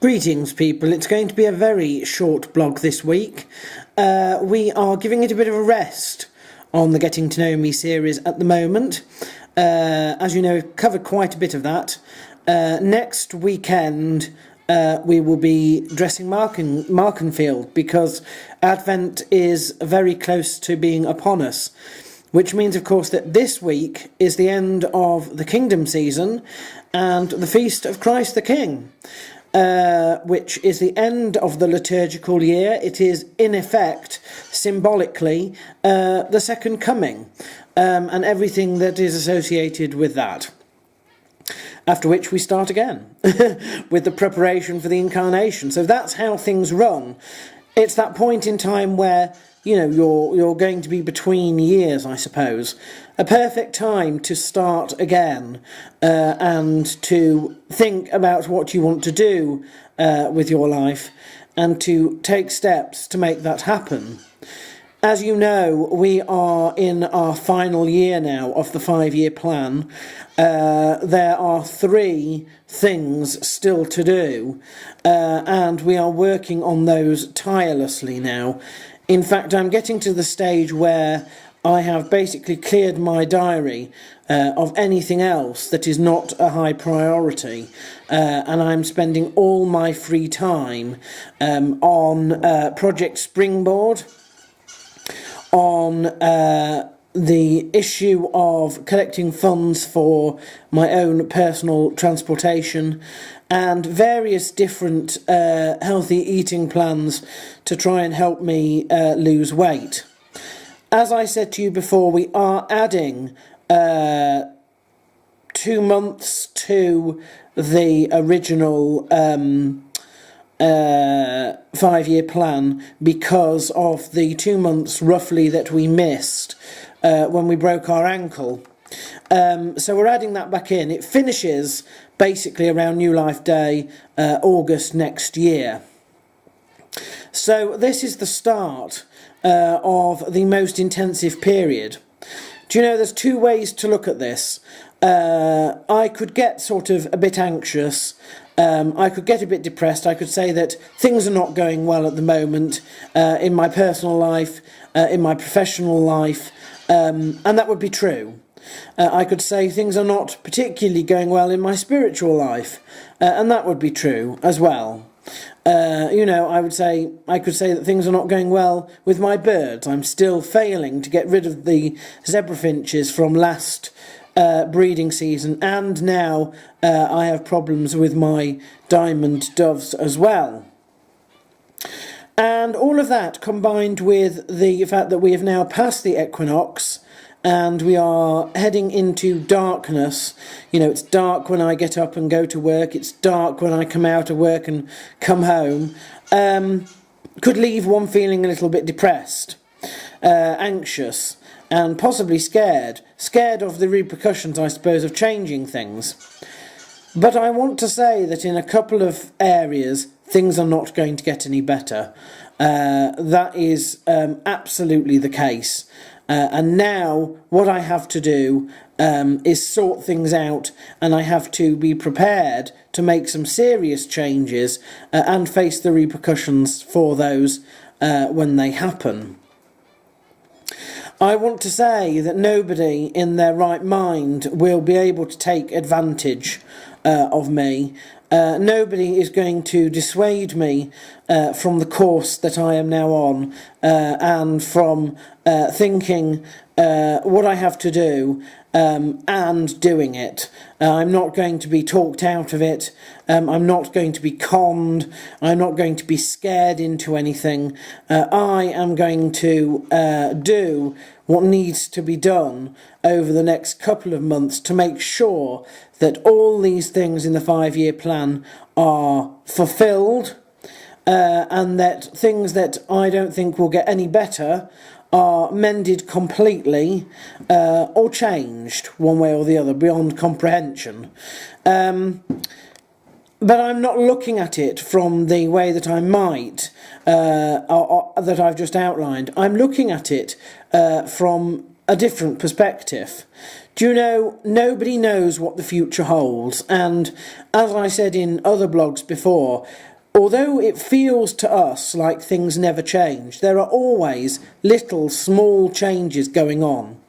Greetings, people. It's going to be a very short blog this week. We are giving it a bit of a rest on the Getting to Know Me series at the moment. As you know, we've covered quite a bit of that. Next weekend, we will be dressing Markenfield because Advent is very close to being upon us. Which means, of course, that this week is the end of the Kingdom season and the Feast of Christ the King. Which is the end of the liturgical year. It is, in effect, symbolically, the second coming, and everything that is associated with that. After which we start again, with the preparation for the incarnation. So that's how things run. It's that point in time where, you know, you're going to be between years, I suppose. A perfect time to start again and to think about what you want to do with your life and to take steps to make that happen. As you know, we are in our final year now of the 5-year plan. There are 3 things still to do, and we are working on those tirelessly now. In fact, I'm getting to the stage where I have basically cleared my diary of anything else that is not a high priority, and I'm spending all my free time on Project Springboard, on the issue of collecting funds for my own personal transportation, and various different healthy eating plans to try and help me lose weight. As I said to you before, we are adding 2 months to the original 5-year plan because of the 2 months roughly that we missed when we broke our ankle. So we're adding that back in. It finishes basically around New Life Day, August next year. So this is the start of the most intensive period. Do you know, there's 2 ways to look at this. I could get sort of a bit anxious. I could get a bit depressed. I could say that things are not going well at the moment in my personal life, in my professional life, and that would be true. I could say things are not particularly going well in my spiritual life, and that would be true as well. You know, I could say that things are not going well with my birds. I'm still failing to get rid of the zebra finches from last breeding season, and now I have problems with my diamond doves as well. And all of that combined with the fact that we have now passed the equinox and we are heading into darkness. You know, it's dark when I get up and go to work, it's dark when I come out of work and come home, could leave one feeling a little bit depressed, anxious, and possibly scared of the repercussions, I suppose, of changing things. But I want to say that in a couple of areas, things are not going to get any better. That is absolutely the case. And now what I have to do is sort things out, and I have to be prepared to make some serious changes and face the repercussions for those when they happen. I want to say that nobody in their right mind will be able to take advantage of me. Nobody is going to dissuade me from the course that I am now on and from thinking what I have to do and doing it. I'm not going to be talked out of it. I'm not going to be conned. I'm not going to be scared into anything. I am going to do what needs to be done over the next couple of months to make sure that all these things in the 5-year plan are fulfilled, and that things that I don't think will get any better are mended completely or changed one way or the other beyond comprehension. But I'm not looking at it from the way that I might, that I've just outlined. I'm looking at it from a different perspective. Do you know, nobody knows what the future holds, and as I said in other blogs before, although it feels to us like things never change, there are always little small changes going on.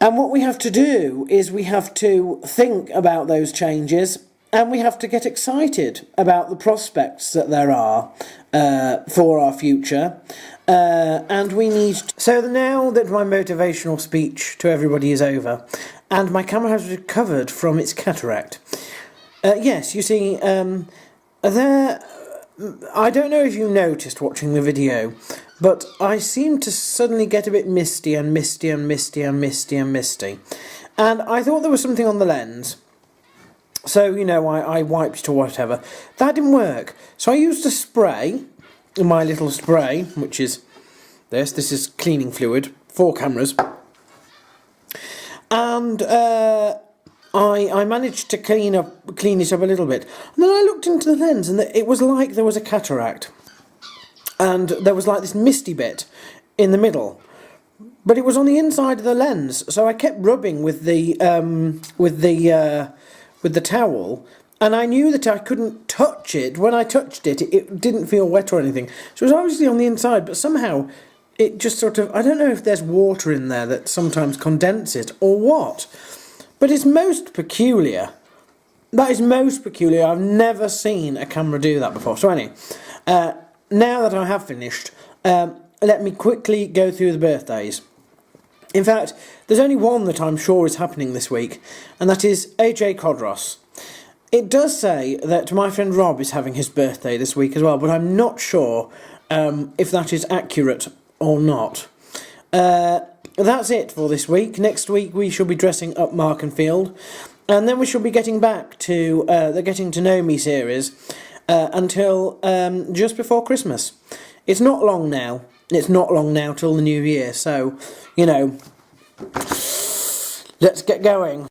And what we have to do is we have to think about those changes, and we have to get excited about the prospects that there are for our future. And we need... So now that my motivational speech to everybody is over, and my camera has recovered from its cataract. Yes, you see, there... I don't know if you noticed watching the video, but I seem to suddenly get a bit misty and misty and misty and misty and misty. And I thought there was something on the lens. So, you know, I wiped or whatever. That didn't work. So I used a spray, my little spray, which is this. This is cleaning fluid, 4 cameras. And I managed to clean it up a little bit. And then I looked into the lens, and it was like there was a cataract. And there was like this misty bit in the middle. But it was on the inside of the lens, so I kept rubbing with the towel, and I knew that I couldn't touch it. When I touched it, it didn't feel wet or anything. So it was obviously on the inside, but somehow it just sort of... I don't know if there's water in there that sometimes condenses or what. But it's most peculiar. That is most peculiar. I've never seen a camera do that before. So anyway, now that I have finished, let me quickly go through the birthdays. In fact, there's only one that I'm sure is happening this week, and that is AJ Codros. It does say that my friend Rob is having his birthday this week as well, but I'm not sure if that is accurate or not. That's it for this week. Next week we shall be dressing up Markenfield, and then we shall be getting back to the Getting to Know Me series until just before Christmas. It's not long now. It's not long now till the new year, so, you know, let's get going.